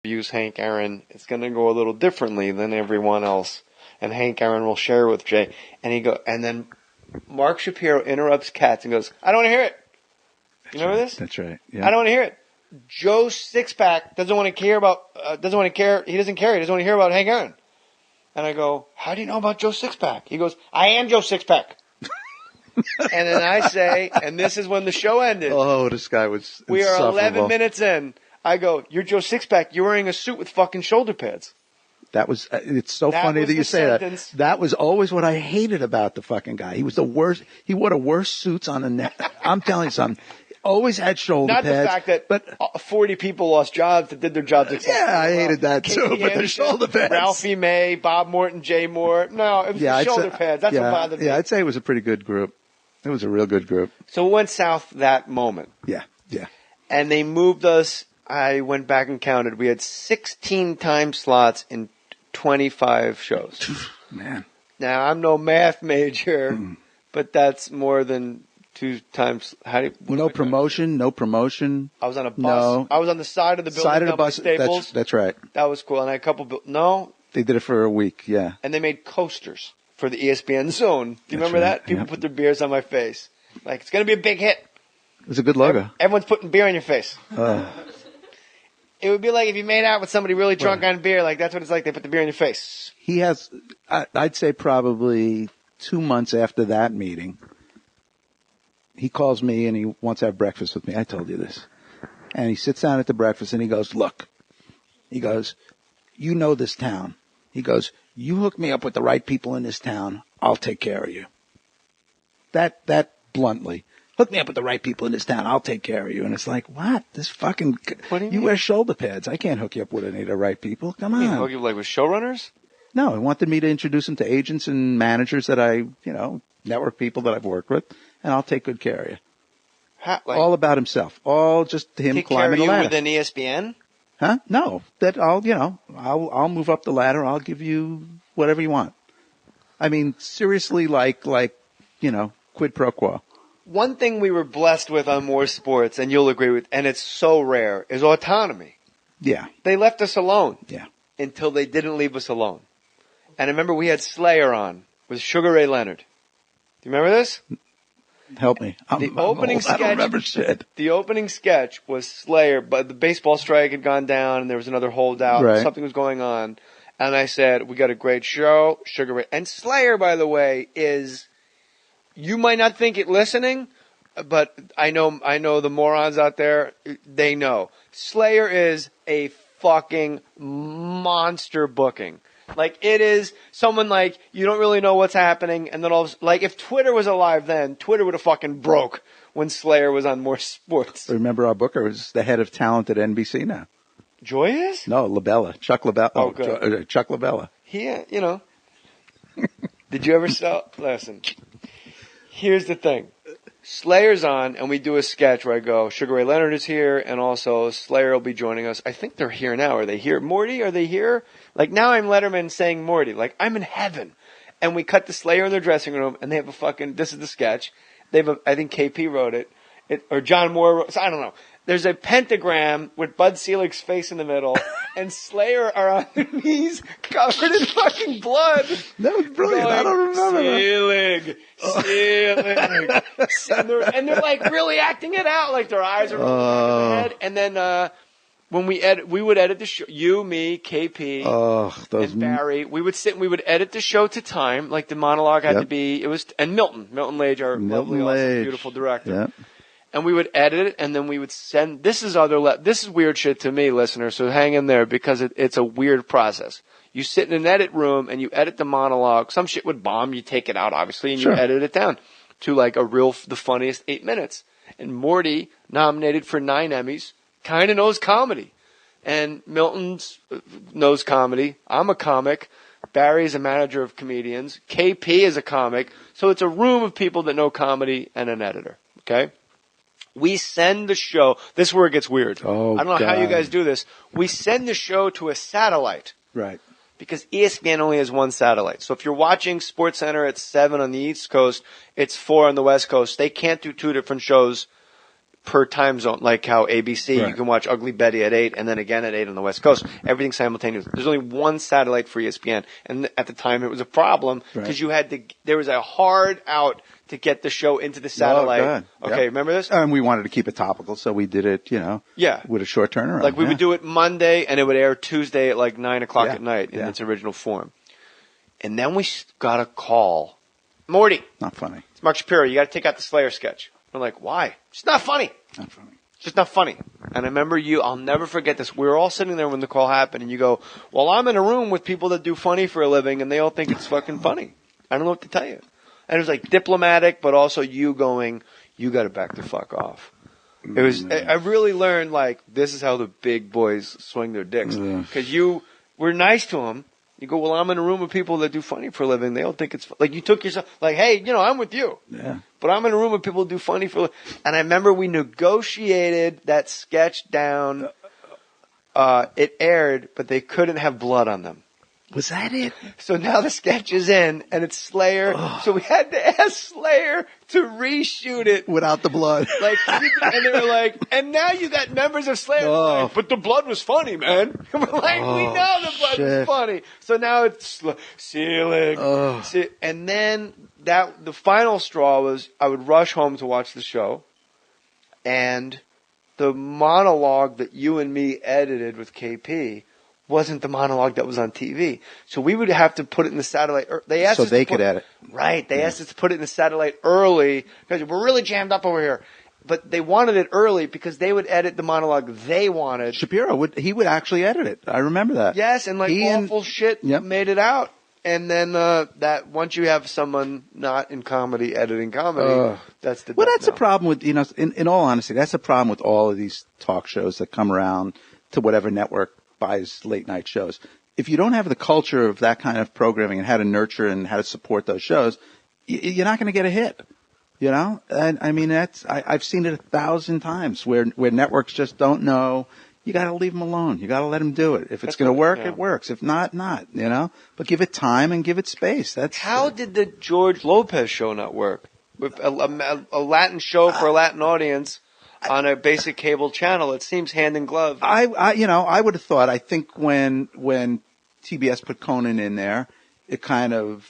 use Hank Aaron, it's going to go a little differently than everyone else. And Hank Aaron will share with Jay. And then Mark Shapiro interrupts Katz and goes, I don't want to hear it. You remember this? That's right. Yeah. I don't want to hear it. Joe Sixpack doesn't want to care about, he doesn't care. He doesn't want to hear about Hank Aaron. And I go, how do you know about Joe Sixpack? He goes, I am Joe Sixpack. And then I say, and this is when the show ended. Oh, this guy was We are insufferable. 11 minutes in. I go, you're Joe Sixpack. You're wearing a suit with fucking shoulder pads. That was, it's so That funny was that you the say sentence. that. That was always what I hated about the fucking guy. He was the worst. He wore the worst suits on the net. I'm telling you something. Always had shoulder Not pads. the fact that but 40 people lost jobs that did their jobs exceptionally I well. hated that Casey too, but the Anderson, shoulder pads. Ralphie May, Bob Morton, Jay Moore. No, it was the shoulder pads. That's what bothered me. Yeah, I'd say it was a pretty good group. It was a real good group. So it went south that moment. Yeah. And they moved us. I went back and counted. We had 16 time slots in 25 shows. Man. Now, I'm no math major, but that's more than 2 times. No promotion. I was on a bus. No. I was on the side of the building. Side of the down by bus. Staples. That's right. That was cool. And I had a couple. No. They did it for a week. Yeah. And they made coasters for the ESPN Zone. Do you remember right. that? People put their beers on my face. Like, it's going to be a big hit. It was a good logo. Everyone's putting beer on your face. It would be like if you made out with somebody really drunk on beer. Like, that's what it's like. They put the beer on your face. He has, I'd say probably 2 months after that meeting, he calls me and he wants to have breakfast with me. I told you this. And he sits down at the breakfast and he goes, look, he goes, you know this town. He goes, you hook me up with the right people in this town, I'll take care of you. That bluntly. Hook me up with the right people in this town, I'll take care of you. And it's like, what? This fucking, what do you you mean? wear shoulder pads. I can't hook you up with any of the right people. Come on. Hook you like with showrunners? No, he wanted me to introduce him to agents and managers that I, network people that I've worked with, and I'll take good care of you. All about himself. All just him take care of climbing the you ladder. within ESPN? Huh? No, that I'll move up the ladder. I'll give you whatever you want. I mean, seriously, like, quid pro quo. One thing we were blessed with on Mohr Sports, and you'll agree with, and it's so rare, is autonomy. Yeah. They left us alone. Yeah. Until they didn't leave us alone. And I remember we had Slayer on with Sugar Ray Leonard. Do you remember this? Help me. The opening sketch. I don't remember shit. The opening sketch was Slayer, but the baseball strike had gone down, and there was another holdout. Right. Something was going on, and I said, "We got a great show, Sugar Ray." And Slayer, by the way, is you might not think it listening, but I know the morons out there. They know Slayer is a fucking monster booking. Like, it is someone like, you don't really know what's happening, and then like, if Twitter was alive then, Twitter would have fucking broke when Slayer was on Mohr Sports. Remember our booker was the head of talent at NBC now. Joy is? No, LaBella. Chuck LaBella. Oh, good. Chuck LaBella. He, Did you ever listen, here's the thing. Slayer's on, and we do a sketch where I go, Sugar Ray Leonard is here, and also Slayer will be joining us. I think they're here now. Are they here? Morty, are they here? Like, now I'm Letterman saying Morty. Like, I'm in heaven. And we cut the Slayer in their dressing room, and they have this is the sketch. I think KP wrote it, or John Moore wrote, I don't know. There's a pentagram with Bud Selig's face in the middle, and Slayer are on their knees covered in fucking blood. That was brilliant. I don't remember that. Selig. And they're like really acting it out, like their eyes are rolling back in their head. And then when we would edit the show, you, me, KP, and Barry, we would sit and we would edit the show to time, like the monologue had to be, and Milton Lage, our lovely, awesome, beautiful director. Yep. And we would edit it, and then we would send. This is weird shit to me, listeners. So hang in there because it's a weird process. You sit in an edit room and you edit the monologue. Some shit would bomb. You take it out, obviously, and you edit it down to like the funniest 8 minutes. And Morty, nominated for 9 Emmys, kind of knows comedy, and Milton knows comedy. I'm a comic. Barry's a manager of comedians. KP is a comic. So it's a room of people that know comedy and an editor. Okay. We send the show. This is where it gets weird. Oh, I don't know how you God. guys do this. We send the show to a satellite. Right. Because ESPN only has one satellite. So if you're watching SportsCenter at 7 on the East Coast, it's 4 on the West Coast. They can't do 2 different shows per time zone, like how ABC, Right. you can watch Ugly Betty at 8 and then again at 8 on the West Coast. Everything simultaneous. There's only one satellite for ESPN. And at the time it was a problem because there was a hard out to get the show into the satellite. Oh, God. Okay, remember this? And we wanted to keep it topical, so we did it, with a short turnaround. Like we would do it Monday and it would air Tuesday at like 9 o'clock at night in Yeah. its original form. And then we got a call. Morty, Not funny. it's Mark Shapiro. You got to take out the Slayer sketch. I'm like, why? It's not funny. Not funny. It's just not funny. And I remember I'll never forget this. We were all sitting there when the call happened and you go, well, I'm in a room with people that do funny for a living and they all think it's fucking funny. I don't know what to tell you. And it was like diplomatic, but also you going, you got to back the fuck off. It was, I really learned like, this is how the big boys swing their dicks. Cause you were nice to them. You go, well, I'm in a room with people that do funny for a living. They don't think it's like you took yourself like, hey, I'm with you. Yeah. But I'm in a room with people who do funny for a living. And I remember we negotiated that sketch down. It aired, but they couldn't have blood on them. Was that it? So now the sketch is in, and it's Slayer. So we had to ask Slayer to reshoot it. Without the blood. Like, and they were like, and now you got members of Slayer. Like, but the blood was funny, man. We're like, we know the blood was funny. So now it's ceiling. And then the final straw was I would rush home to watch the show, and the monologue that you and me edited with KP wasn't the monologue that was on TV. So we would have to put it in the satellite. They asked so us they to put, could edit. Right. They asked us to put it in the satellite early because we're really jammed up over here. But they wanted it early because they would edit the monologue they wanted. Shapiro would actually edit it. I remember that. Yes, and like awful shit made it out. And then that once you have someone not in comedy editing comedy, that's the that's a problem with in all honesty, that's a problem with all of these talk shows that come around to whatever network buys late night shows. If you don't have the culture of that kind of programming and how to nurture and how to support those shows, you're not going to get a hit. And I mean I've seen it 1,000 times where networks just don't know. You got to leave them alone. You got to let them do it. If it's going to work, it works. If not, not. But give it time and give it space. How did the George Lopez show not work? With a Latin show for a Latin audience. On a basic cable channel, it seems hand in glove. I would have thought. I think when TBS put Conan in there, it kind of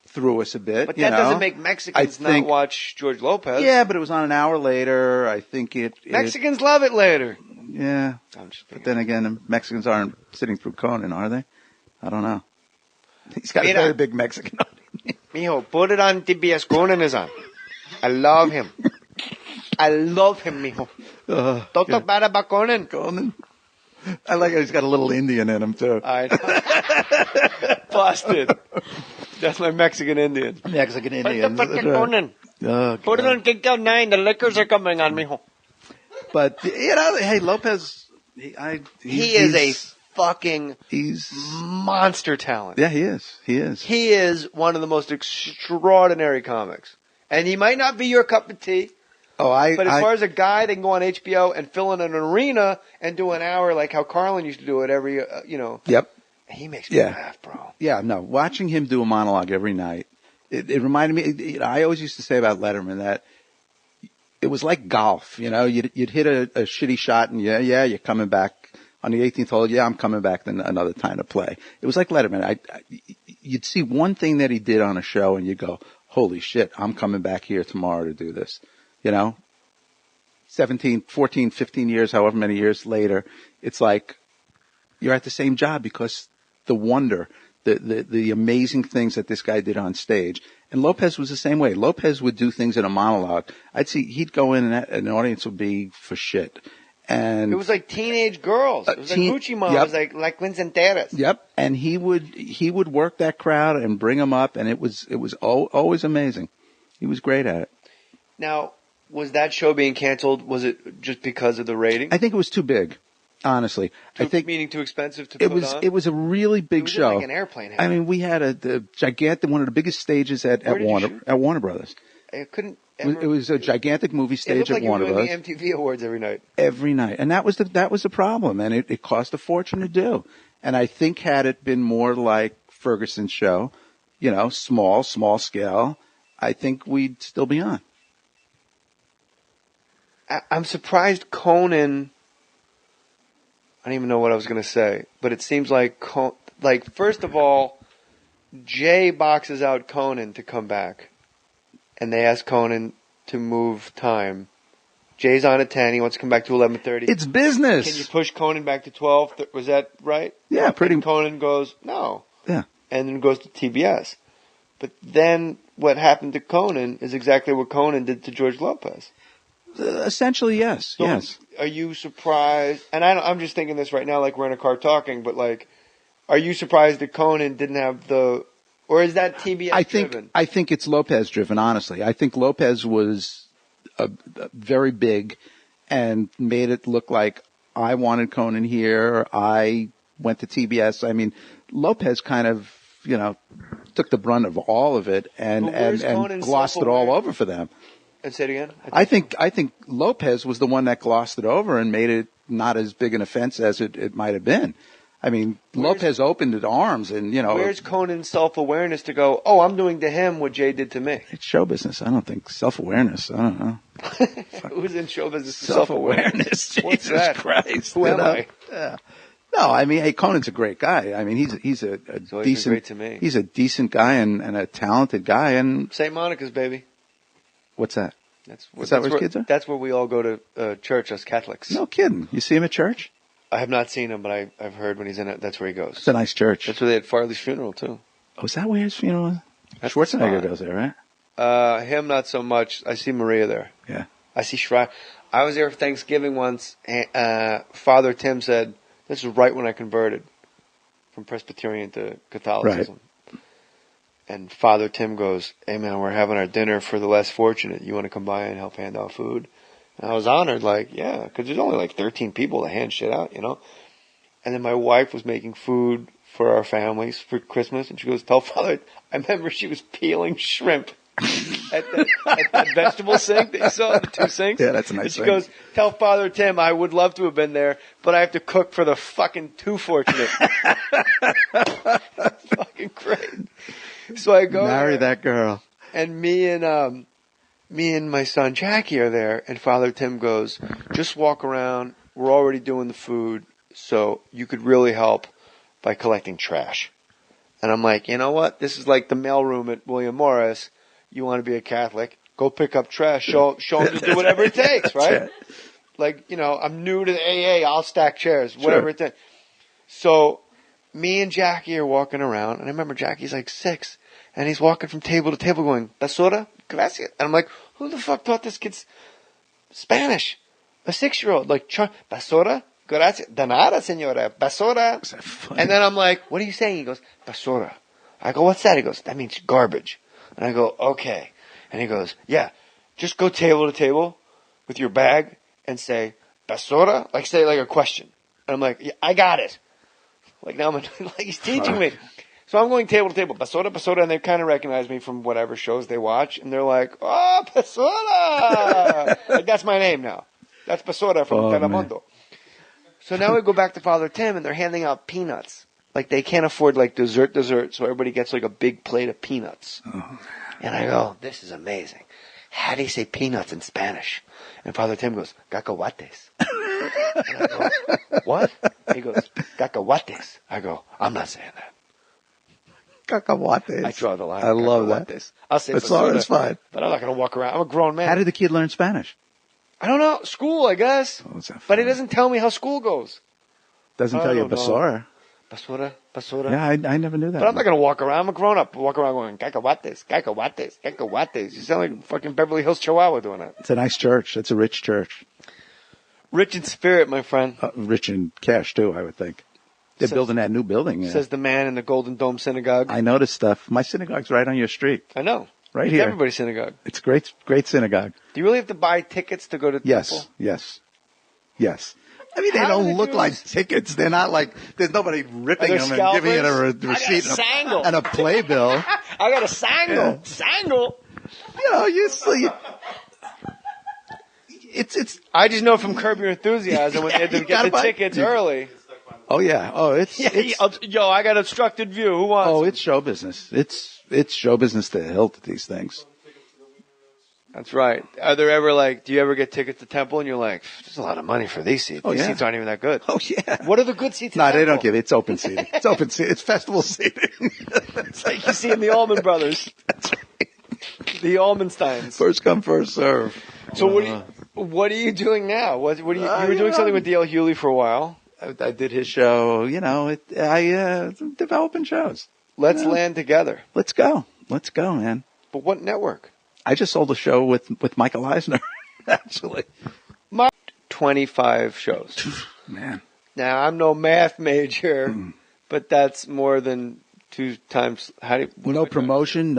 threw us a bit. But that doesn't make Mexicans not watch George Lopez. Yeah, but it was on an hour later. I think Mexicans love it later. Yeah, but then again, the Mexicans aren't sitting through Conan, are they? I don't know. He's got a very big Mexican audience. Mijo, put it on TBS. Conan is on. I love him. I love him, mijo. Don't talk bad about Conan. Conan. I like how he's got a little Indian in him, too. I know. Busted. That's my Mexican Indian. Mexican Indian. Put the fucking Conan. Put it on Kick-Out 9. The liquors are coming on, mijo. But, hey, Lopez, he is a fucking monster talent. Yeah, he is. He is. He is one of the most extraordinary comics. And he might not be your cup of tea. But as far as a guy that can go on HBO and fill in an arena and do an hour like how Carlin used to do it every, Yep. He makes me laugh, bro. Yeah, no. Watching him do a monologue every night, it reminded me, I always used to say about Letterman that it was like golf, you'd hit a shitty shot and you're coming back on the 18th hole. Yeah, I'm coming back then another time to play. It was like Letterman. You'd see one thing that he did on a show and you'd go, holy shit, I'm coming back here tomorrow to do this. 17, 14, 15 years, however many years later, it's like you're at the same job because the wonder, the amazing things that this guy did on stage. And Lopez was the same way. Lopez would do things in a monologue. He'd go in and an audience would be for shit. And it was like teenage girls. It was like Gucci Mom. It was like Quincenteras. Yep. And he would work that crowd and bring them up, and it was always amazing. He was great at it. Now, was that show being canceled? Was it just because of the rating? I think it was too big, honestly. Meaning too expensive to put on? It was a really big show. Like an airplane. I mean, we had a gigantic, one of the biggest stages at Warner Brothers. It was a gigantic movie stage at Warner Brothers. It looked like you were doing the MTV Awards every night. Every night. And that was the problem. And it cost a fortune to do. And I think had it been more like Ferguson's show, small scale, I think we'd still be on. I'm surprised Conan. I don't even know what I was going to say, but it seems like first of all, Jay boxes out Conan to come back, and they ask Conan to move time. Jay's on at 10. He wants to come back to 11:30. It's business. Can you push Conan back to 12? Was that right? Yeah, pretty. And Conan goes, no. Yeah. And then goes to TBS. But then what happened to Conan is exactly what Conan did to George Lopez. Essentially, yes. So yes. Are you surprised? And I'm just thinking this right now, like we're in a car talking, but like, are you surprised that Conan didn't have the, or is that TBS driven? I think it's Lopez driven, honestly. I think Lopez was very big and made it look like I wanted Conan here. I went to TBS. I mean, Lopez kind of, took the brunt of all of it and glossed it all over for them. And say it again? I think Lopez was the one that glossed it over and made it not as big an offense as it might have been. I mean, Lopez opened his arms and, Where's Conan's self-awareness to go, oh, I'm doing to him what Jay did to me? It's show business. I don't think self-awareness. I don't know. Who's in show business? Self-awareness. What's Jesus that? Christ. Who am I? Yeah. No, I mean, hey, Conan's a great guy. I mean, he's a decent, great to me. He's a decent guy and a talented guy. And St. Monica's, baby. What's that? Is that where his kids are? That's where we all go to church as Catholics. No kidding. You see him at church? I have not seen him, but I've heard when he's in it, that's where he goes. It's a nice church. That's where they had Farley's funeral, too. Oh, is that where his funeral is? Schwarzenegger goes there, right? Him, not so much. I see Maria there. Yeah. I see Shrine. I was there for Thanksgiving once, and Father Tim said, this is right when I converted from Presbyterian to Catholicism. Right. And Father Tim goes, hey, man, we're having our dinner for the less fortunate. You want to come by and help hand out food? And I was honored, yeah, because there's only 13 people to hand shit out, And then my wife was making food for our families for Christmas, and she goes, tell Father, I remember she was peeling shrimp at that vegetable sink that you saw, the two sinks. Yeah, that's a nice And she goes, tell Father Tim I would love to have been there, but I have to cook for the fucking too fortunate. That's fucking great. So I go marry there, that girl. And me and my son Jackie are there, and Father Tim goes, just walk around. We're already doing the food, so you could really help by collecting trash. And I'm like, you know what? This is like the mailroom at William Morris. You want to be a Catholic? Go pick up trash. Show them to do whatever it takes, right? I'm new to the AA. I'll stack chairs, whatever it takes. So me and Jackie are walking around, and I remember Jackie's 6, and he's walking from table to table going, basura, gracias. And I'm like, who the fuck taught this kid Spanish? A 6-year-old. Basura, gracias. De nada, señora. Basura. And then I'm like, what are you saying? He goes, basura. I go, what's that? He goes, that means garbage. And I go, okay. And he goes, yeah, just go table to table with your bag and say, basura? Say a question. And I'm like, yeah, I got it. Now I'm he's teaching me. So I'm going table to table, basura, basura, and they kind of recognize me from whatever shows they watch, and they're like, oh, basura! That's my name now. That's basura from Telemundo. So now we go back to Father Tim, and they're handing out peanuts. They can't afford, dessert, so everybody gets, a big plate of peanuts. Oh. And I go, this is amazing. How do you say peanuts in Spanish? And Father Tim goes, cacahuates. And I go, what? He goes, cacahuates. I go, I'm not saying that. Cacahuates. I draw the line. I love that. I'll say it's fine. But I'm not going to walk around. I'm a grown man. How did the kid learn Spanish? I don't know. School, I guess. Oh, is that but he doesn't tell me how school goes. Doesn't tell you basura. Basura. Yeah, I never knew that. But I'm not going to walk around. I'm a grown up. Walk around going, cacahuates, cacahuates, cacahuates. You sound like fucking Beverly Hills Chihuahua doing that. It's a nice church. It's a rich church. Rich in spirit, my friend. Rich in cash, too, I would think. They're building that new building. Yeah. Says the man in the Golden Dome Synagogue. I noticed stuff. My synagogue's right on your street. I know. Right it's here. Everybody's synagogue. It's great synagogue. Do you really have to buy tickets to go to the temple? Yes. I mean, they don't look like tickets. They're not there's nobody ripping them and giving you a receipt and a playbill. I got a sangle. Yeah. Sangle. You see. It's. I just know from Curb Your Enthusiasm when they had to get the tickets early. Oh yeah. Oh, it's yo, I got obstructed view. Who wants? Oh, it's show business. It's show business to the hilt at these things. That's right. Are there ever do you ever get tickets to Temple and you're like, there's a lot of money for these seats. Oh, these yeah. seats aren't even that good. Oh, yeah. What are the good seats at No, Temple? they don't give it. It's open seating. It's open seating. It's festival seating. It's like you see in the Allman Brothers. That's right. The Allmansteins. First come, first serve. So what are you doing now? What are you? You were doing something with D.L. Hewley for a while. I did his show. Developing shows. Let's land together. Let's go, man. But what network? I just sold a show with Michael Eisner, actually. 25 shows. Man. Now, I'm no math major, but that's more than 2 times. No promotion.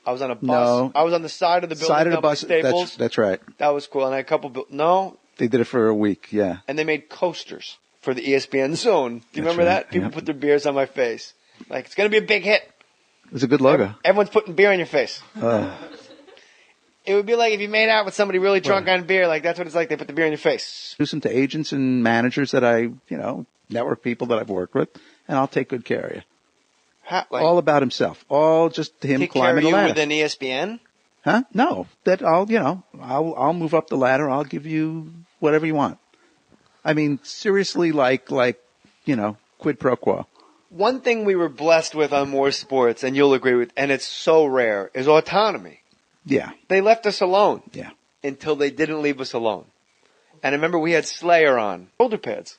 I was on a bus. No. I was on the side of the building. Side of the bus. Staples. That's right. That was cool. And I had a couple. No. They did it for a week. Yeah. And they made coasters for the ESPN Zone. Do you remember that? People put their beers on my face. Like, it's going to be a big hit. It was a good logo. Everyone's putting beer on your face. It would be like if you made out with somebody really drunk on beer. Like, that's what it's like. They put the beer on your face. Do some to agents and managers that network people that I've worked with, and I'll take good care of you. All about himself. All just him climbing the ladder. Take care of you within ESPN? Huh? No. That I'll move up the ladder. I'll give you whatever you want. I mean, seriously, quid pro quo. One thing we were blessed with on Mohr Sports, and you'll agree with, and it's so rare, is autonomy. Yeah. They left us alone. Yeah. Until they didn't leave us alone. And I remember we had Slayer on. Shoulder pads.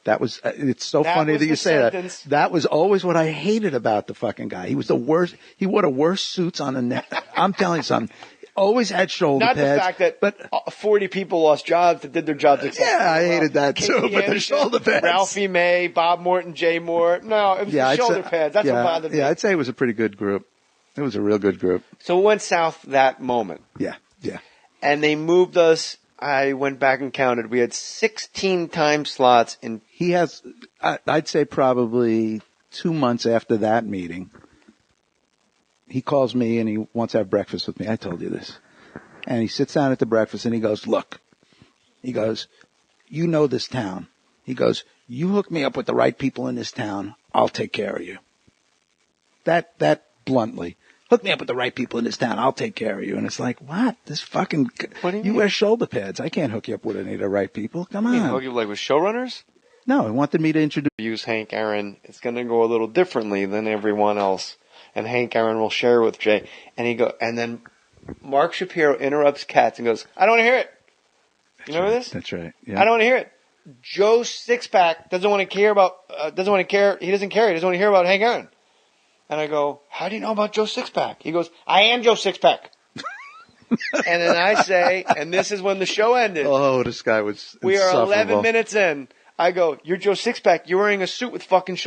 That was, it's so funny that you say that. That was always what I hated about the fucking guy. He was the worst. He wore the worst suits on the net. I'm telling you something. Always had shoulder pads. Not the fact that but 40 people lost jobs that did their jobs exceptionally well. I hated that too, but the shoulder pads. Ralphie May, Bob Morton, Jay Moore. No, it was the shoulder pads. That's what bothered me. Yeah, I'd say it was a pretty good group. It was a real good group. So it went south that moment. Yeah, yeah. And they moved us. I went back and counted. We had 16 time slots in. He has, I'd say probably 2 months after that meeting, he calls me and he wants to have breakfast with me. I told you this. And he sits down at the breakfast and he goes, look, he goes, you know this town. He goes, you hook me up with the right people in this town, I'll take care of you. That bluntly. Hook me up with the right people in this town, I'll take care of you. And it's like, what? This fucking, what do you mean? Wear shoulder pads. I can't hook you up with any of the right people. Come on. You hook you up with showrunners? No, he wanted me to introduce. Use Hank Aaron. It's going to go a little differently than everyone else. And Hank Aaron will share with Jay. And then Mark Shapiro interrupts Katz and goes, I don't want to hear it. You remember this? That's right. Yeah. I don't want to hear it. Joe Sixpack doesn't want to care about, he doesn't care. He doesn't want to hear about Hank Aaron. And I go, how do you know about Joe Sixpack? He goes, I am Joe Sixpack. And then I say, and this is when the show ended. Oh, this guy was We are 11 minutes in. I go, you're Joe Sixpack. You're wearing a suit with fucking shoulders.